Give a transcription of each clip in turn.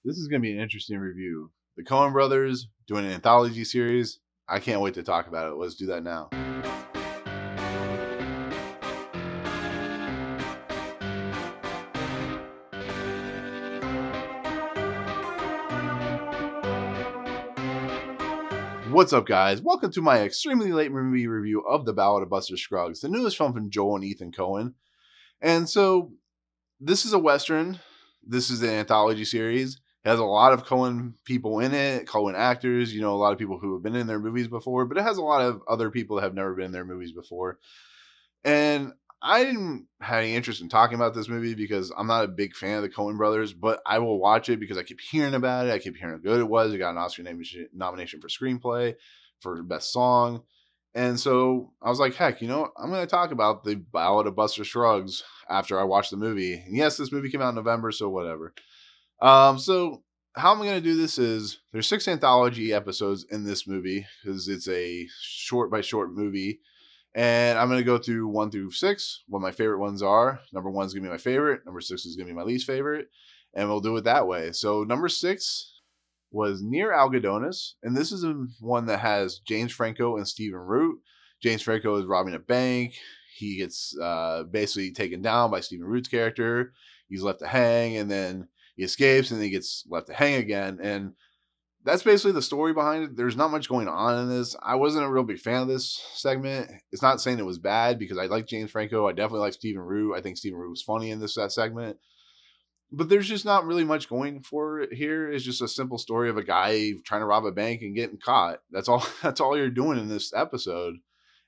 This is going to be an interesting review. The Coen Brothers doing an anthology series. I can't wait to talk about it. Let's do that now. What's up, guys? Welcome to my extremely late movie review of The Ballad of Buster Scruggs, the newest film from Joel and Ethan Coen. And so, this is a Western. This is an anthology series. It has a lot of Coen people in it, Coen actors, a lot of people who have been in their movies before, but it has a lot of other people that have never been in their movies before. And I didn't have any interest in talking about this movie because I'm not a big fan of the Coen brothers, but I will watch it because I keep hearing about it. I keep hearing how good it was. It got an Oscar nomination for screenplay, for best song. And so I was like, heck, I'm going to talk about the Ballad of Buster Scruggs after I watch the movie. And yes, this movie came out in November, so whatever. So how I'm going to do this is there's 6 anthology episodes in this movie because it's a short by short movie. And I'm going to go through 1 through 6, what my favorite ones are. Number 1 is going to be my favorite. Number 6 is going to be my least favorite. And we'll do it that way. So number 6 was Near Algodones. And this is one that has James Franco and Stephen Root. James Franco is robbing a bank. He gets basically taken down by Stephen Root's character. He's left to hang, and then he escapes, and then he gets left to hang again. And that's basically the story behind it. There's not much going on in this. I wasn't a real big fan of this segment. It's not saying it was bad because I like James Franco. I definitely like Stephen Root. I think Stephen Root was funny in that segment. But there's just not really much going for it here. It's just a simple story of a guy trying to rob a bank and getting caught. That's all. That's all you're doing in this episode.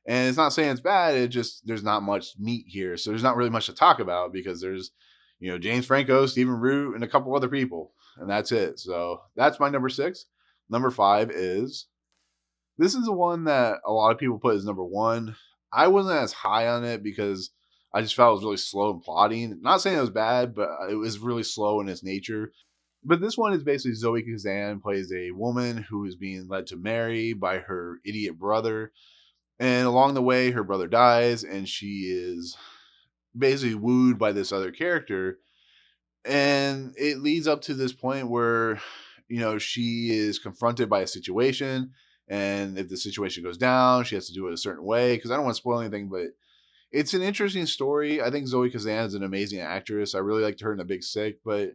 And it's not saying it's bad. It just there's not much meat here, so there's not really much to talk about because there's, James Franco, Stephen Root, and a couple other people, and that's it. So that's my number 6. Number 5 is this is the one that a lot of people put as number 1. I wasn't as high on it because I just felt it was really slow and plotting. Not saying it was bad, but it was really slow in its nature. But this one is basically Zoe Kazan plays a woman who is being led to marry by her idiot brother. And along the way, her brother dies, and she is basically wooed by this other character. And it leads up to this point where, she is confronted by a situation. And if the situation goes down, she has to do it a certain way. Because I don't want to spoil anything, but it's an interesting story. I think Zoe Kazan is an amazing actress. I really liked her in The Big Sick, but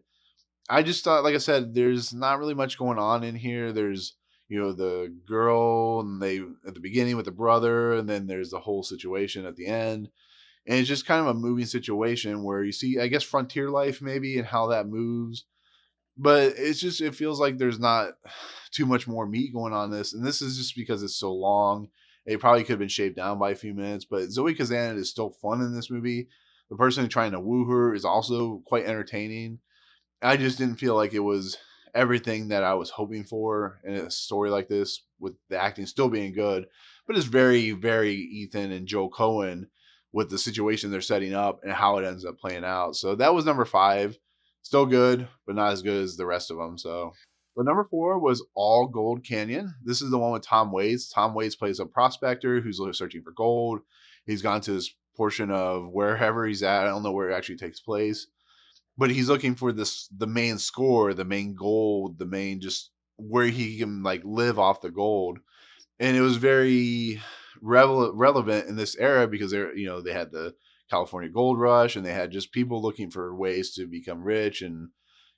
I just thought, like I said, there's not really much going on in here. There's, the girl and they at the beginning with the brother, and then there's the whole situation at the end. And it's just kind of a moving situation where you see, I guess, frontier life maybe and how that moves. But it feels like there's not too much more meat going on this. And this is just because it's so long. It probably could have been shaved down by a few minutes, but Zoe Kazan is still fun in this movie. The person trying to woo her is also quite entertaining. I just didn't feel like it was everything that I was hoping for in a story like this, with the acting still being good, but it's very, very Ethan and Joe Coen with the situation they're setting up and how it ends up playing out. So that was number 5. Still good, but not as good as the rest of them. So, but number 4 was All Gold Canyon. This is the one with Tom Waits. Tom Waits plays a prospector who's searching for gold. He's gone to this portion of wherever he's at. I don't know where it actually takes place, but he's looking for the main score, the main gold, the main just where he can like live off the gold. And it was very relevant in this era because they had the California gold rush, and they had just people looking for ways to become rich and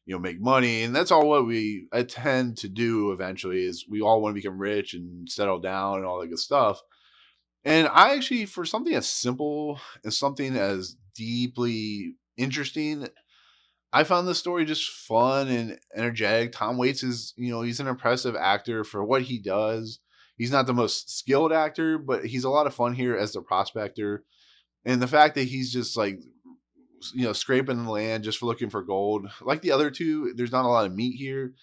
make money. And that's all what we tend to do eventually is we all want to become rich and settle down and all that good stuff. And I actually, for something as simple as something as deeply interesting, I found the story just fun and energetic. Tom Waits is, he's an impressive actor for what he does. He's not the most skilled actor, but he's a lot of fun here as the prospector. And the fact that he's just like, scraping the land just for looking for gold. Like the other two, there's not a lot of meat here.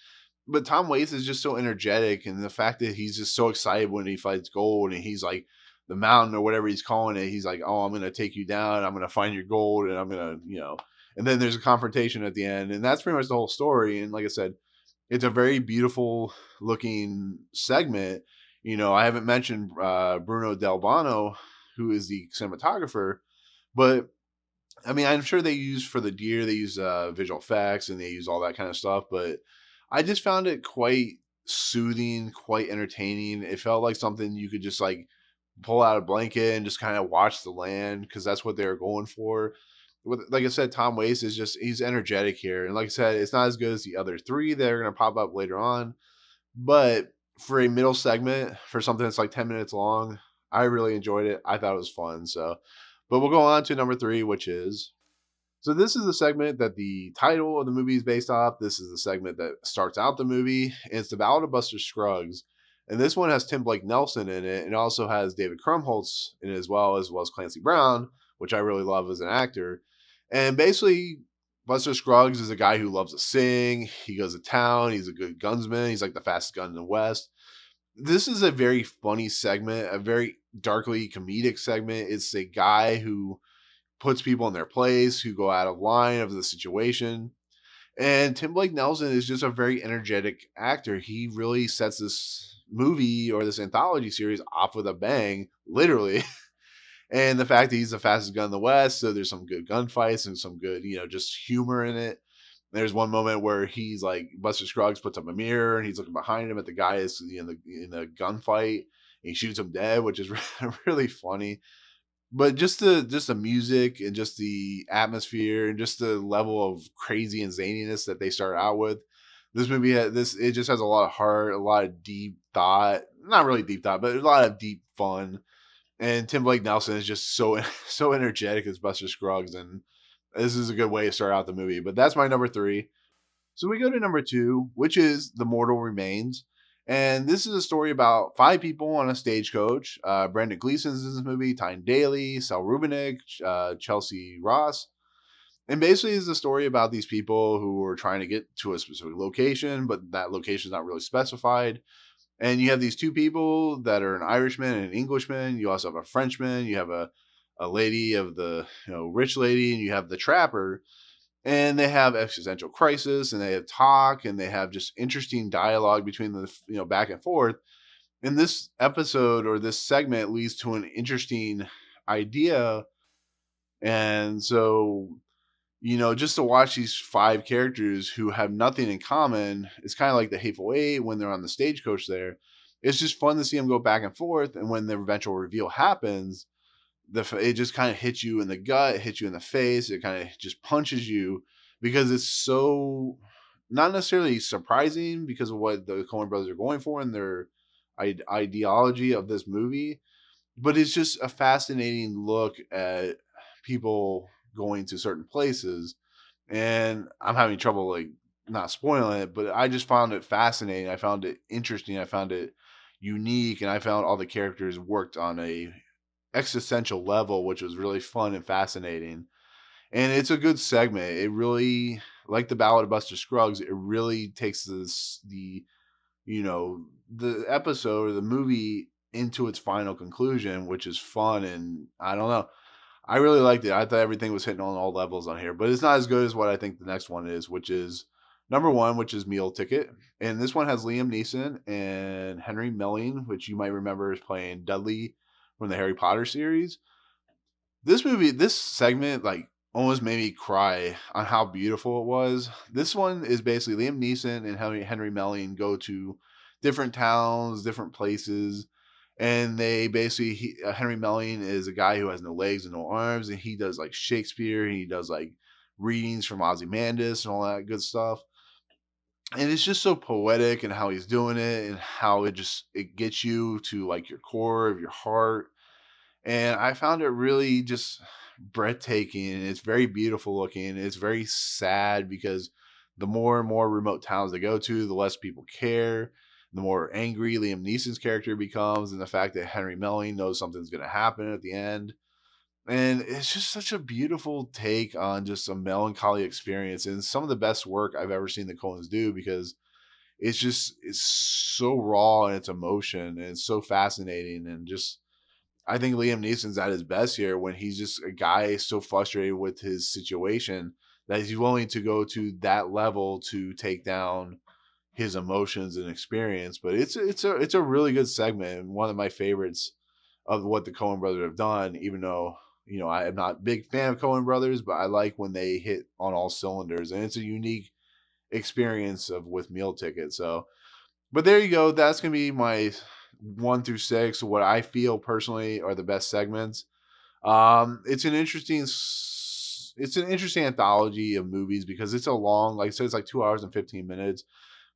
But Tom Waits is just so energetic. And the fact that he's just so excited when he fights gold and he's like, the mountain or whatever he's calling it, he's like, oh, I'm going to take you down. I'm going to find your gold and I'm going to, and then there's a confrontation at the end. And that's pretty much the whole story. And like I said, it's a very beautiful looking segment. I haven't mentioned Bruno Del Bono, who is the cinematographer, but I mean, I'm sure they use for the deer, they use visual effects and they use all that kind of stuff. But I just found it quite soothing, quite entertaining. It felt like something you could just like pull out a blanket and just kind of watch the land because that's what they were going for. Like I said, Tom Waits is just he's energetic here, and like I said, it's not as good as the other three that are going to pop up later on. But for a middle segment, for something that's like 10 minutes long, I really enjoyed it. I thought it was fun. So, but we'll go on to number three, which is so this is the segment that the title of the movie is based off. This is the segment that starts out the movie. And it's the Ballad of Buster Scruggs. And this one has Tim Blake Nelson in it. And it also has David Krumholtz in it as well as Clancy Brown, which I really love as an actor. And basically, Buster Scruggs is a guy who loves to sing. He goes to town. He's a good gunsman. He's like the fastest gun in the West. This is a very funny segment, a very darkly comedic segment. It's a guy who puts people in their place, who go out of line of the situation. And Tim Blake Nelson is just a very energetic actor. He really sets this movie or this anthology series off with a bang, literally. And the fact that he's the fastest gun in the West, so there's some good gunfights and some good, just humor in it. There's one moment where he's like Buster Scruggs puts up a mirror and he's looking behind him at the guy is in the gunfight. And he shoots him dead, which is really funny. But just the music and just the atmosphere and just the level of crazy and zaniness that they start out with. This movie it just has a lot of heart, a lot of deep thought. Not really deep thought, but a lot of deep fun. And Tim Blake Nelson is just so so energetic as Buster Scruggs, and this is a good way to start out the movie. But that's my number three. So we go to number two, which is The Mortal Remains. And this is a story about five people on a stagecoach. Brendan Gleeson's in this movie, Tyne Daly, Sal Rubinek, Chelsea Ross. And basically it's a story about these people who are trying to get to a specific location, but that location is not really specified. And you have these two people that are an Irishman and an Englishman. You also have a Frenchman. You have a lady of the rich lady, and you have the trapper, and they have existential crisis, and they have talk, and they have just interesting dialogue between the back and forth. And this episode or this segment leads to an interesting idea. And so just to watch these five characters who have nothing in common, it's kind of like the Hateful Eight when they're on the stagecoach there. It's just fun to see them go back and forth, and when the eventual reveal happens, it just kind of hits you in the gut, it hits you in the face, it kind of just punches you because it's so not necessarily surprising because of what the Coen Brothers are going for and their ideology of this movie, but it's just a fascinating look at people going to certain places. And I'm having trouble like not spoiling it, but I just found it fascinating. I found it interesting. I found it unique, and I found all the characters worked on a existential level, which was really fun and fascinating. And it's a good segment. It really, like the Ballad of Buster Scruggs, it really takes the episode or the movie into its final conclusion, which is fun. And I don't know. I really liked it. I thought everything was hitting on all levels on here, but it's not as good as what I think the next one is, which is number one, which is Meal Ticket. And this one has Liam Neeson and Henry Melling, which you might remember is playing Dudley from the Harry Potter series. This segment, like, almost made me cry on how beautiful it was. This one is basically Liam Neeson and Henry Melling go to different towns, different places, and they basically Henry Melling is a guy who has no legs and no arms, and he does like Shakespeare, and he does like readings from Ozymandias and all that good stuff. And it's just so poetic and how he's doing it and how it gets you to like your core of your heart. And I found it really just breathtaking. And it's very beautiful looking. It's very sad because the more and more remote towns they go to, the less people care. The more angry Liam Neeson's character becomes, and the fact that Henry Melling knows something's going to happen at the end. And it's just such a beautiful take on just a melancholy experience, and some of the best work I've ever seen the Coens do because it's so raw in its emotion, and it's so fascinating, and just I think Liam Neeson's at his best here when he's just a guy so frustrated with his situation that he's willing to go to that level to take down his emotions and experience. But it's a really good segment and one of my favorites of what the Coen Brothers have done. Even though I am not a big fan of Coen Brothers, but I like when they hit on all cylinders, and it's a unique experience of with meal tickets. So, but there you go. That's gonna be my 1 through 6. What I feel personally are the best segments. It's an interesting. It's an interesting anthology of movies because it's a long, like I said, it's like 2 hours and 15 minutes.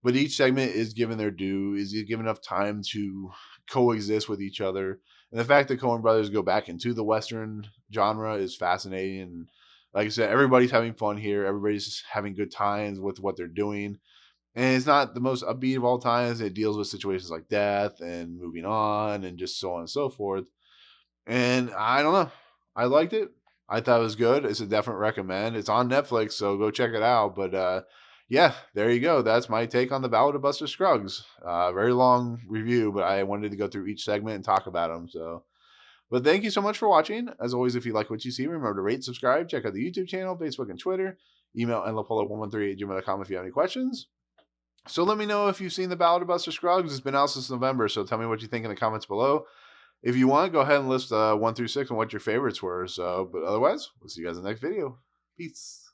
But each segment is given their due, is given enough time to coexist with each other. And the fact that Coen Brothers go back into the Western genre is fascinating. And like I said, everybody's having fun here. Everybody's having good times with what they're doing. And it's not the most upbeat of all times. It deals with situations like death and moving on and just so on and so forth. And I don't know. I liked it. I thought it was good. It's a definite recommend. It's on Netflix, so go check it out. But yeah, there you go. That's my take on the Ballad of Buster Scruggs. Very long review, but I wanted to go through each segment and talk about them. So, but thank you so much for watching. As always, if you like what you see, remember to rate, subscribe, check out the YouTube channel, Facebook, and Twitter. Email nlapolo113@gmail.com if you have any questions. So let me know if you've seen the Ballad of Buster Scruggs. It's been out since November, so tell me what you think in the comments below. If you want, go ahead and list 1 through 6 and what your favorites were. So, but otherwise, we'll see you guys in the next video. Peace.